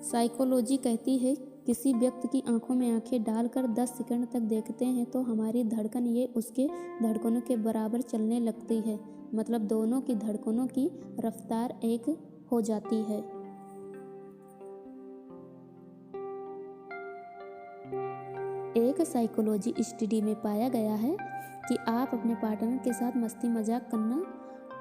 Psychology कहती है किसी व्यक्ति की आंखों में आंखें डालकर 10 सेकंड तक देखते हैं तो हमारी धड़कन ये उसके धड़कनों के बराबर चलने लगती है। मतलब दोनों की धड़कनों की रफ्तार एक हो जाती है। एक साइकोलॉजी स्टडी में पाया गया है कि आप अपने पार्टनर के साथ मस्ती मजाक करना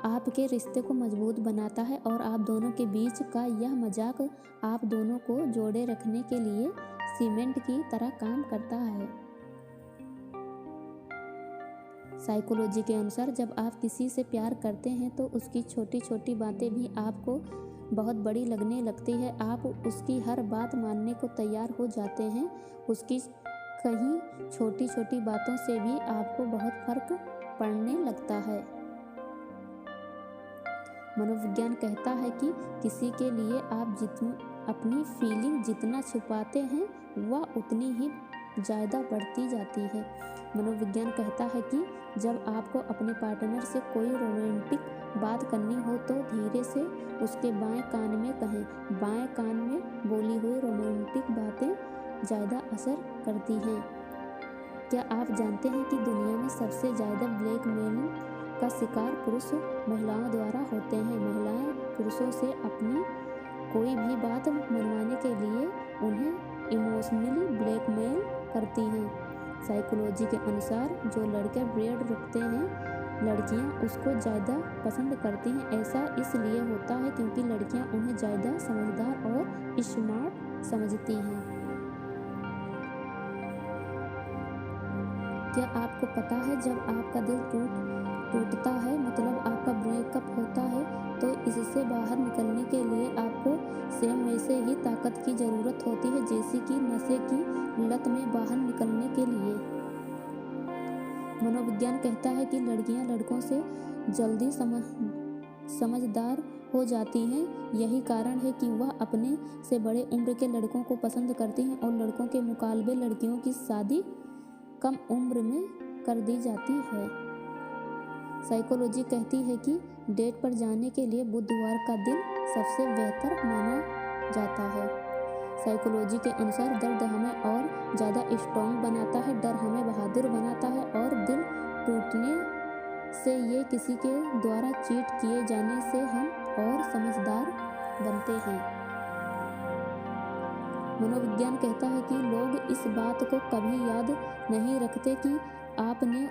आपके रिश्ते को मजबूत बनाता है और आप दोनों के बीच का यह मजाक आप दोनों को जोड़े रखने के लिए सीमेंट की तरह काम करता है। साइकोलॉजी के अनुसार जब आप किसी से प्यार करते हैं तो उसकी छोटी छोटी बातें भी आपको बहुत बड़ी लगने लगती है। आप उसकी हर बात मानने को तैयार हो जाते हैं। उसकी कहीं छोटी छोटी बातों से भी आपको बहुत फर्क पड़ने लगता है। मनोविज्ञान कहता है कि किसी के लिए आप अपनी फीलिंग जितना छुपाते हैं वह उतनी ही ज़्यादा बढ़ती जाती है। मनोविज्ञान कहता है कि जब आपको अपने पार्टनर से कोई रोमांटिक बात करनी हो तो धीरे से उसके बाएं कान में कहें। बाएं कान में बोली हुई रोमांटिक बातें ज़्यादा असर करती हैं। क्या आप जानते हैं कि दुनिया में सबसे ज़्यादा ब्लैकमेलिंग का शिकार पुरुष महिलाओं द्वारा होते हैं। महिलाएं पुरुषों से अपनी कोई भी बात मनवाने के लिए उन्हें इमोशनली ब्लैकमेल करती हैं। साइकोलॉजी के अनुसार जो लड़के ब्रेड रखते हैं लड़कियां उसको ज़्यादा पसंद करती हैं। ऐसा इसलिए होता है क्योंकि लड़कियां उन्हें ज़्यादा समझदार और स्मार्ट समझती हैं। क्या आपको पता है जब आपका दिल टूटता है मतलब आपका ब्रेकअप होता है तो इससे बाहर निकलने के लिए आपको सेम वैसे ही ताकत की ज़रूरत होती है जैसे कि नशे की लत में बाहर निकलने के लिए। मनोविज्ञान कहता है कि लड़कियां लड़कों से जल्दी समझदार हो जाती हैं। यही कारण है कि वह अपने से बड़े उम्र के लड़कों को पसंद करती हैं और लड़कों के मुकाबले लड़कियों की शादी कम उम्र में कर दी जाती है। साइकोलॉजी कहती है कि डेट पर जाने के लिए बुधवार का दिन सबसे बेहतर माना जाता है। साइकोलॉजी के अनुसार दर्द हमें और ज़्यादा स्ट्रॉन्ग बनाता है, डर हमें बहादुर बनाता है और दिल टूटने से ये किसी के द्वारा चीट किए जाने से हम और समझदार बनते हैं। मनोविज्ञान कहता है कि लोग इस बात को कभी याद नहीं रखते कि आपने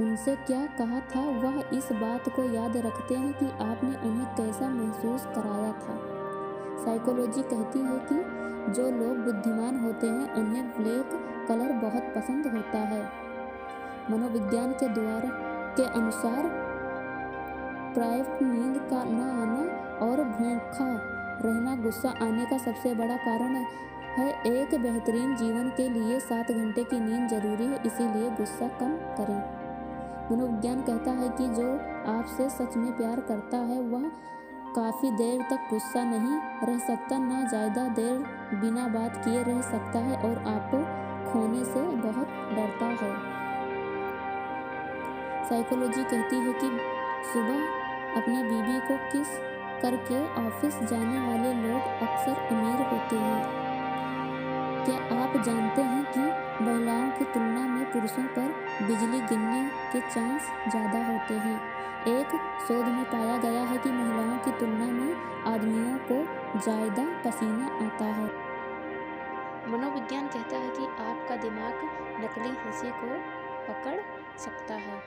उनसे क्या कहा था, वह इस बात को याद रखते हैं कि आपने उन्हें कैसा महसूस कराया था। साइकोलॉजी कहती है कि जो लोग बुद्धिमान होते हैं उन्हें ब्लैक कलर बहुत पसंद होता है। मनोविज्ञान के अनुसार पर्याप्त नींद का न आना और भूखा रहना गुस्सा आने का सबसे बड़ा कारण है। एक बेहतरीन जीवन के लिए 7 घंटे की नींद जरूरी है, इसीलिए गुस्सा कम करें। मनोविज्ञान कहता है कि जो आपसे सच में प्यार करता है वह काफ़ी देर तक गुस्सा नहीं रह सकता, ना ज़्यादा देर बिना बात किए रह सकता है और आपको खोने से बहुत डरता है। साइकोलॉजी कहती है कि सुबह अपनी बीवी को किस करके ऑफिस जाने वाले लोग अक्सर अमीर होते हैं। क्या आप जानते हैं कि महिलाओं की तुलना में पुरुषों पर बिजली गिरने के चांस ज़्यादा होते हैं। एक शोध में पाया गया है कि महिलाओं की तुलना में आदमियों को ज़्यादा पसीना आता है। मनोविज्ञान कहता है कि आपका दिमाग नकली हंसी को पकड़ सकता है।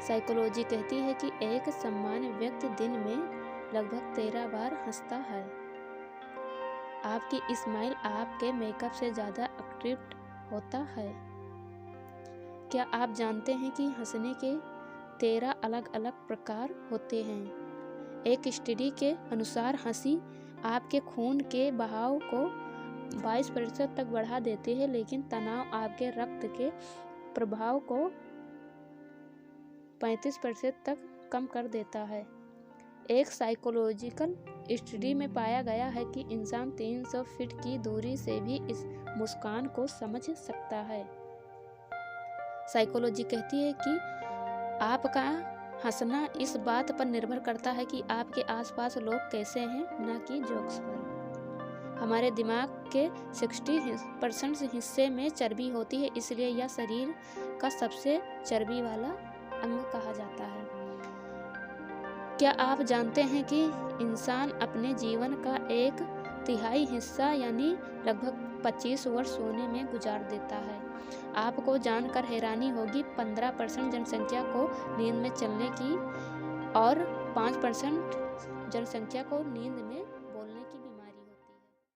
साइकोलॉजी कहती है कि एक सामान्य व्यक्ति दिन में लगभग 13 बार हंसता है। आपकी स्माइल आपके मेकअप से ज़्यादा अट्रैक्ट होता है। क्या आप जानते हैं कि हंसने के 13 अलग अलग प्रकार होते हैं। एक स्टडी के अनुसार हंसी आपके खून के बहाव को 22% तक बढ़ा देती है, लेकिन तनाव आपके रक्त के प्रभाव को 35% तक कम कर देता है। एक साइकोलॉजिकल स्टडी में पाया गया है कि इंसान 300 फीट की दूरी से भी इस मुस्कान को समझ सकता है। साइकोलॉजी कहती है कि आपका हंसना इस बात पर निर्भर करता है कि आपके आसपास लोग कैसे हैं, न कि जोक्स पर। हमारे दिमाग के 60% हिस्से में चर्बी होती है, इसलिए यह शरीर का सबसे चर्बी वाला अंग कहा जाता है। क्या आप जानते हैं कि इंसान अपने जीवन का 1/3 हिस्सा यानी लगभग 25 वर्ष सोने में गुजार देता है। आपको जानकर हैरानी होगी 15% जनसंख्या को नींद में चलने की और 5% जनसंख्या को नींद में